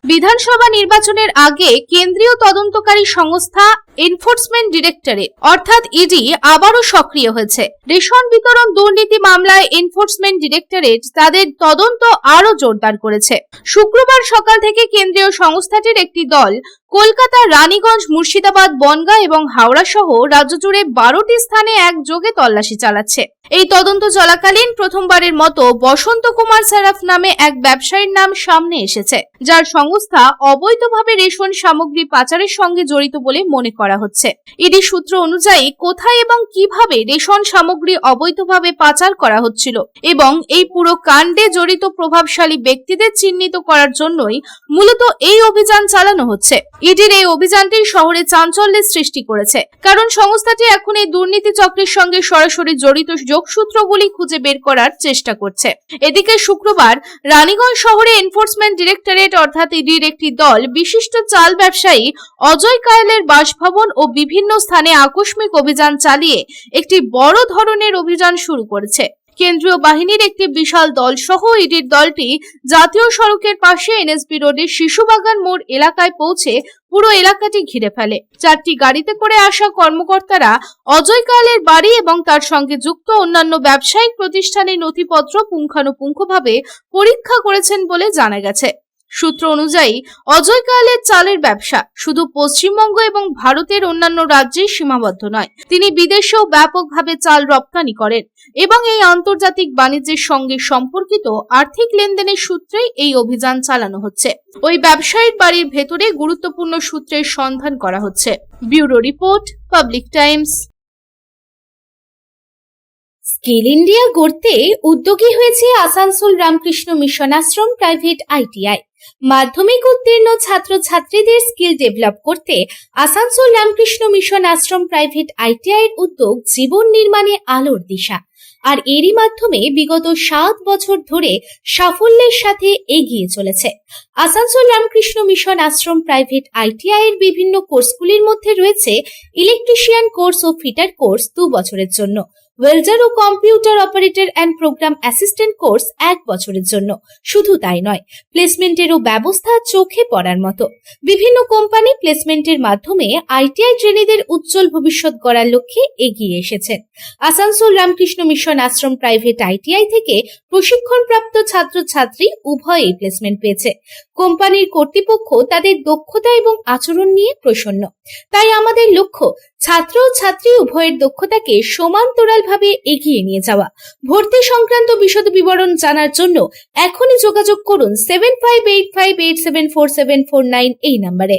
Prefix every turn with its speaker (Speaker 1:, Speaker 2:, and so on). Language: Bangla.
Speaker 1: বিধানসভা নির্বাচনের আগে কেন্দ্রীয় তদন্তকারী সংস্থা এনফোর্সমেন্ট ডিরেক্টরেট অর্থাৎ ইডি আবারও সক্রিয় হয়েছে। রেশন বিতরণ দুর্নীতি মামলায় এনফোর্সমেন্ট ডিরেক্টরেট তাদের তদন্ত আরও জোরদার করেছে। শুক্রবার সকাল থেকে কেন্দ্রীয় সংস্থাটির একটি দল কলকাতা, রানীগঞ্জ, মুর্শিদাবাদ, বনগাঁ এবং হাওড়া সহ রাজ্য জুড়ে 12টি স্থানে একযোগে তল্লাশি চালাচ্ছে। এই তদন্ত চলাকালীন প্রথমবারের মতো বসন্ত কুমার সারাফ নামে এক ব্যবসায়ীর নাম সামনে এসেছে, যার সংস্থা অবৈধভাবে রেশন সামগ্রী পাচারের সঙ্গে জড়িত বলে মনে করা হচ্ছে। ইডি সূত্র অনুযায়ী কোথায় এবং কিভাবে রেশন সামগ্রী অবৈধভাবে পাচার করা হচ্ছিল এবং এই পুরো কাণ্ডে জড়িত প্রভাবশালী ব্যক্তিদের চিহ্নিত করার জন্যই মূলত এই অভিযান চালানো হচ্ছে। ইডির এই অভিযানটি শহরে চাঞ্চল্যের সৃষ্টি করেছে, কারণ সংস্থাটি এখন এই দুর্নীতি চক্রের সঙ্গে সরাসরি জড়িত যোগসূত্রগুলি খুঁজে বের করার চেষ্টা করছে। এদিকে শুক্রবার রানীগঞ্জ শহরে এনফোর্সমেন্ট ডিরেক্টরেট অর্থাৎ ইডির একটি দল বিশিষ্ট চাল ব্যবসায়ী অজয় কায়েলের বাসভবন ও বিভিন্ন স্থানে আকস্মিক অভিযান চালিয়ে একটি বড় ধরনের অভিযান শুরু করেছে। কেন্দ্রীয় বাহিনীর একটি বিশাল দল সহ ইডির দলটি জাতীয় সড়কের পাশে এনএসপি রোডের শিশুবাগান মোড় এলাকায় পৌঁছে পুরো এলাকাটি ঘিরে ফেলে। 4টি গাড়িতে করে আসা কর্মকর্তারা অজয় কায়েলের বাড়ি এবং তার সঙ্গে যুক্ত অন্যান্য ব্যবসায়িক প্রতিষ্ঠানের নথিপত্র পুঙ্খানুপুঙ্খভাবে পরীক্ষা করেছেন বলে জানা গেছে। সূত্র অনুযায়ী অজয় কায়েলের চালের ব্যবসা শুধু পশ্চিমবঙ্গ এবং ভারতের অন্যান্য রাজ্যে সীমাবদ্ধ নয়, তিনি বিদেশেও ব্যাপকভাবে চাল রপ্তানি করেন এবং এই আন্তর্জাতিক বাণিজ্যের সঙ্গে সম্পর্কিত আর্থিক লেনদেনের সূত্রেই এই অভিযান চালানো হচ্ছে। ওই ব্যবসায়ীর বাড়ির ভেতরে গুরুত্বপূর্ণ সূত্রের সন্ধান করা হচ্ছে। Bureau report, public Times.
Speaker 2: Skill India গড়তে উদ্যোগী হয়েছে Asansol Ramakrishna mission ashram private ITI. মাধ্যমিক উত্তীর্ণ ছাত্রছাত্রীদের স্কিল ডেভেলপ করতে Asansol Ramakrishna mission ashram private ITI এর উদ্যোগ জীবন নির্মাণে আলোর দিশা। আর এরই মাধ্যমে বিগত 7 বছর ধরে সাফল্যের সাথে এগিয়ে চলেছে। Asansol Ramakrishna mission ashram private ITI এর বিভিন্ন কোর্সগুলির মধ্যে রয়েছে ইলেকট্রিশিয়ান কোর্স ও ফিটার কোর্স 2 বছরের জন্য, ওয়েল্ডার ও computer operator and program assistant course 1 বছরের জন্য। শুধু তাই নয়, প্লেসমেন্টেরও ব্যবস্থা চোখে পড়ার মতো। বিভিন্ন কোম্পানি প্লেসমেন্টের মাধ্যমে আইটিআই ট্রেনিদের উজ্জ্বল ভবিষ্যৎ গড়ার লক্ষ্যে এগিয়ে এসেছেন। Asansol Ramakrishna mission ashram private ITI থেকে প্রশিক্ষণপ্রাপ্ত ছাত্রছাত্রী উভয়েই প্লেসমেন্ট পেয়েছে। কোম্পানির কর্তৃপক্ষ তাদের দক্ষতা এবং আচরণ নিয়ে প্রসন্ন। তাই আমাদের লক্ষ্য ছাত্র ও ছাত্রী উভয়ের দক্ষতাকে সমান্তরালভাবে এগিয়ে নিয়ে যাওয়া। ভর্তি সংক্রান্ত বিশদ বিবরণ জানার জন্য এখনই যোগাযোগ করুন 7585874749 এই নম্বরে।